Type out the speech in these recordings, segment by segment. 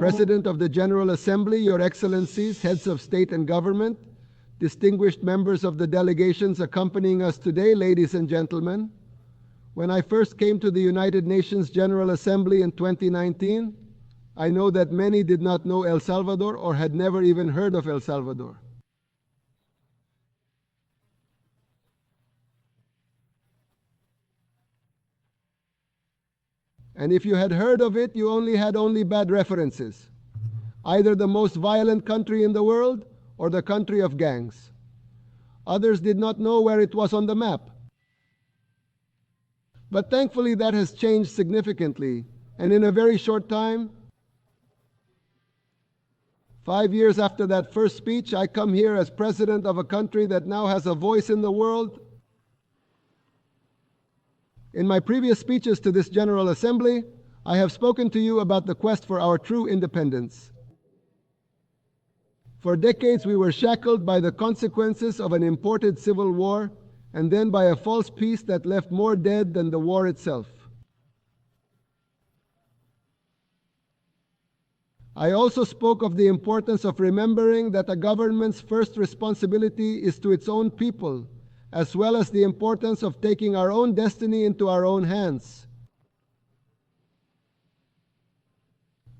President of the General Assembly, Your Excellencies, heads of state and government, distinguished members of the delegations accompanying us today, ladies and gentlemen, when I first came to the United Nations General Assembly in 2019, I know that many did not know El Salvador or had never even heard of El Salvador. And if you had heard of it, you had bad references. Either the most violent country in the world or the country of gangs. Others did not know where it was on the map. But thankfully that has changed significantly, and in a very short time, 5 years after that first speech, I come here as president of a country that now has a voice in the world. In my previous speeches to this General Assembly, I have spoken to you about the quest for our true independence. For decades, we were shackled by the consequences of an imported civil war and then by a false peace that left more dead than the war itself. I also spoke of the importance of remembering that a government's first responsibility is to its own people, as well as the importance of taking our own destiny into our own hands.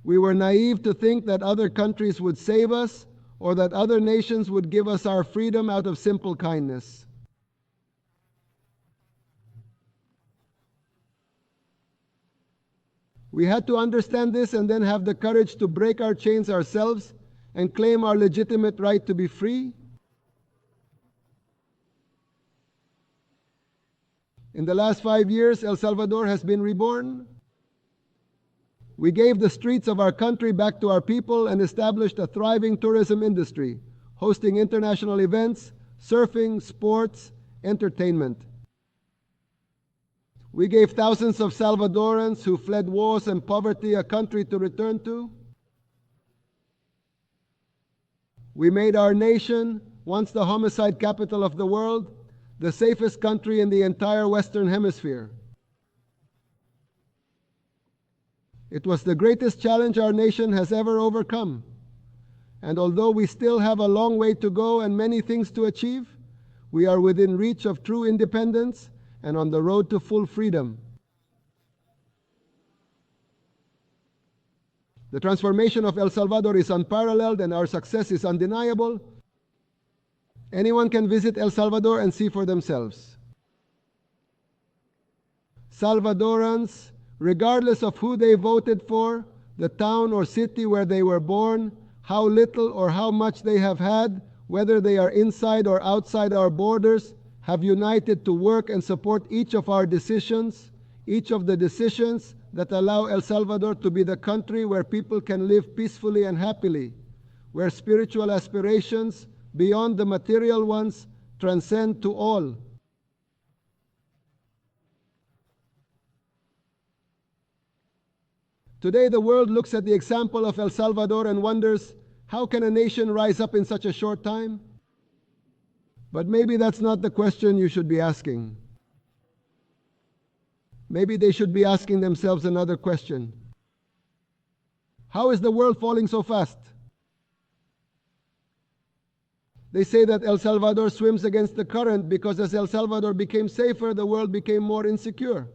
We were naive to think that other countries would save us or that other nations would give us our freedom out of simple kindness. We had to understand this and then have the courage to break our chains ourselves and claim our legitimate right to be free. In the last 5 years, El Salvador has been reborn. We gave the streets of our country back to our people and established a thriving tourism industry, hosting international events, surfing, sports, entertainment. We gave thousands of Salvadorans who fled wars and poverty a country to return to. We made our nation, once the homicide capital of the world, the safest country in the entire Western Hemisphere. It was the greatest challenge our nation has ever overcome. And although we still have a long way to go and many things to achieve, we are within reach of true independence and on the road to full freedom. The transformation of El Salvador is unparalleled and our success is undeniable. Anyone can visit El Salvador and see for themselves. Salvadorans, regardless of who they voted for, the town or city where they were born, how little or how much they have had, whether they are inside or outside our borders, have united to work and support each of our decisions, each of the decisions that allow El Salvador to be the country where people can live peacefully and happily, where spiritual aspirations beyond the material ones transcend to all. Today, the world looks at the example of El Salvador and wonders, how can a nation rise up in such a short time? But maybe that's not the question you should be asking. Maybe they should be asking themselves another question. How is the world falling so fast? They say that El Salvador swims against the current because as El Salvador became safer, the world became more insecure.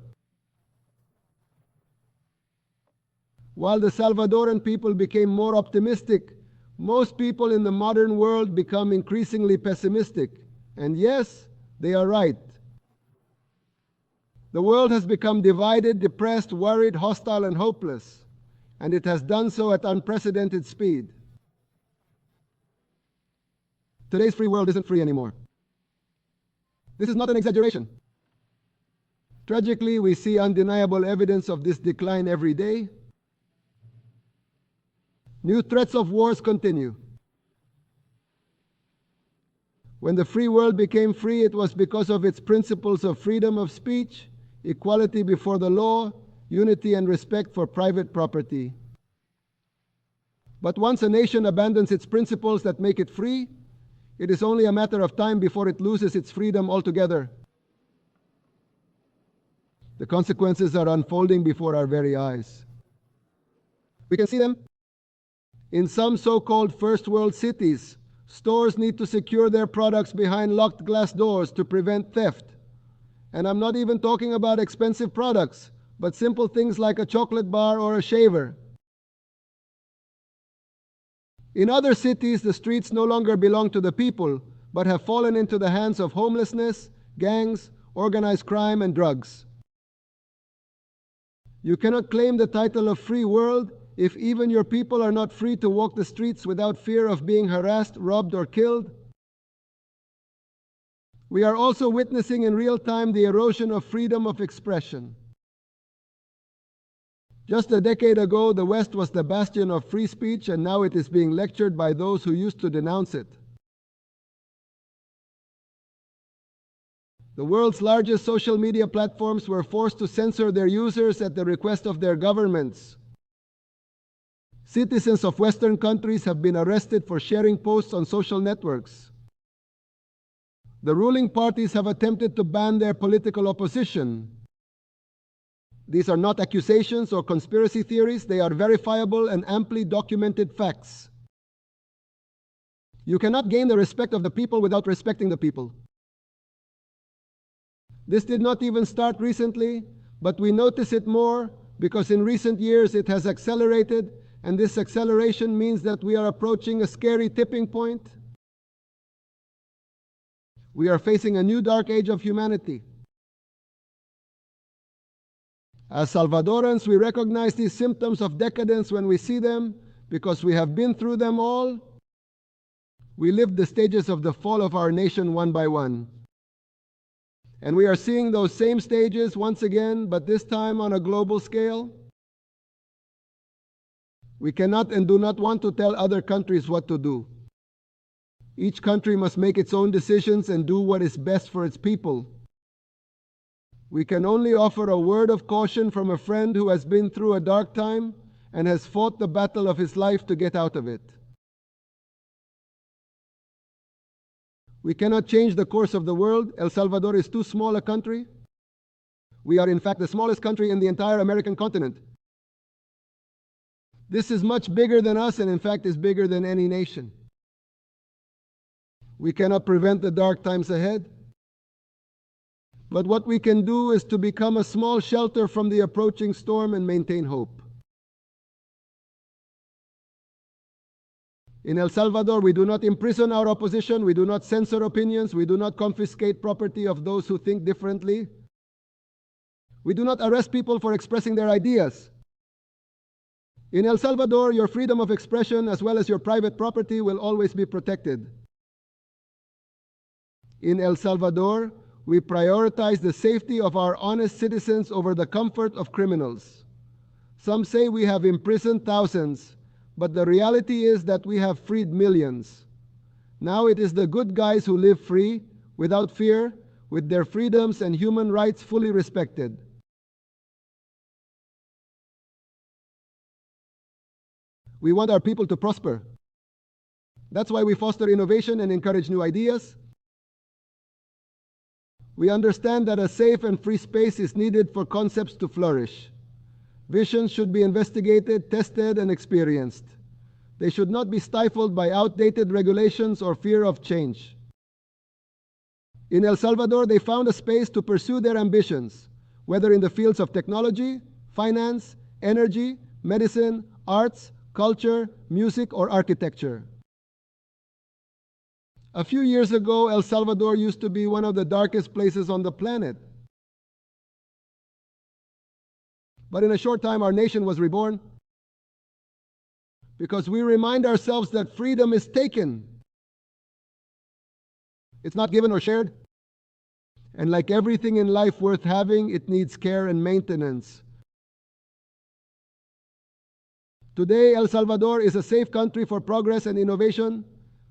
While the Salvadoran people became more optimistic, most people in the modern world become increasingly pessimistic. And yes, they are right. The world has become divided, depressed, worried, hostile, and hopeless. And it has done so at unprecedented speed. Today's free world isn't free anymore. This is not an exaggeration. Tragically, we see undeniable evidence of this decline every day. New threats of wars continue. When the free world became free, it was because of its principles of freedom of speech, equality before the law, unity and respect for private property. But once a nation abandons its principles that make it free, it is only a matter of time before it loses its freedom altogether. The consequences are unfolding before our very eyes. We can see them In some so-called first world cities, stores need to secure their products behind locked glass doors to prevent theft. And I'm not even talking about expensive products, but simple things like a chocolate bar or a shaver. In other cities, the streets no longer belong to the people, but have fallen into the hands of homelessness, gangs, organized crime, and drugs. You cannot claim the title of free world if even your people are not free to walk the streets without fear of being harassed, robbed, or killed. We are also witnessing in real time the erosion of freedom of expression. Just a decade ago, the West was the bastion of free speech, and now it is being lectured by those who used to denounce it. The world's largest social media platforms were forced to censor their users at the request of their governments. Citizens of Western countries have been arrested for sharing posts on social networks. The ruling parties have attempted to ban their political opposition. These are not accusations or conspiracy theories, they are verifiable and amply documented facts. You cannot gain the respect of the people without respecting the people. This did not even start recently, but we notice it more because in recent years it has accelerated, and this acceleration means that we are approaching a scary tipping point. We are facing a new dark age of humanity. As Salvadorans, we recognize these symptoms of decadence when we see them because we have been through them all. We lived the stages of the fall of our nation one by one. And we are seeing those same stages once again, but this time on a global scale. We cannot and do not want to tell other countries what to do. Each country must make its own decisions and do what is best for its people. We can only offer a word of caution from a friend who has been through a dark time and has fought the battle of his life to get out of it. We cannot change the course of the world. El Salvador is too small a country. We are in fact the smallest country in the entire American continent. This is much bigger than us and in fact is bigger than any nation. We cannot prevent the dark times ahead. But what we can do is to become a small shelter from the approaching storm and maintain hope. In El Salvador, we do not imprison our opposition, we do not censor opinions, we do not confiscate property of those who think differently. We do not arrest people for expressing their ideas. In El Salvador, your freedom of expression as well as your private property will always be protected. In El Salvador, we prioritize the safety of our honest citizens over the comfort of criminals. Some say we have imprisoned thousands, but the reality is that we have freed millions. Now it is the good guys who live free, without fear, with their freedoms and human rights fully respected. We want our people to prosper. That's why we foster innovation and encourage new ideas. We understand that a safe and free space is needed for concepts to flourish. Visions should be investigated, tested, and experienced. They should not be stifled by outdated regulations or fear of change. In El Salvador, they found a space to pursue their ambitions, whether in the fields of technology, finance, energy, medicine, arts, culture, music, or architecture. A few years ago, El Salvador used to be one of the darkest places on the planet. But in a short time, our nation was reborn because we remind ourselves that freedom is taken. It's not given or shared. And like everything in life worth having, it needs care and maintenance. Today, El Salvador is a safe country for progress and innovation,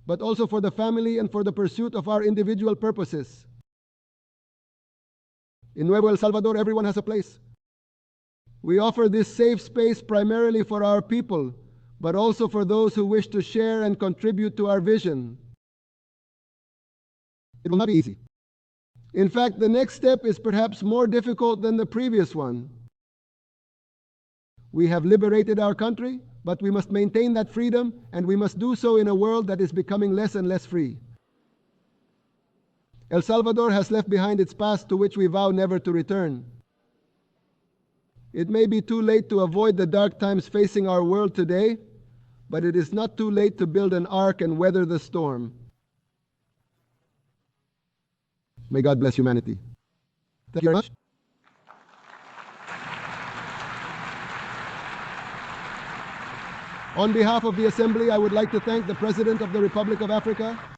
but also for the family and for the pursuit of our individual purposes. In Nuevo El Salvador, everyone has a place. We offer this safe space primarily for our people, but also for those who wish to share and contribute to our vision. It will not be easy. In fact, the next step is perhaps more difficult than the previous one. We have liberated our country, but we must maintain that freedom, and we must do so in a world that is becoming less and less free. El Salvador has left behind its past to which we vow never to return. It may be too late to avoid the dark times facing our world today, but it is not too late to build an ark and weather the storm. May God bless humanity. Thank you very much. On behalf of the Assembly, I would like to thank the President of the Republic of Africa,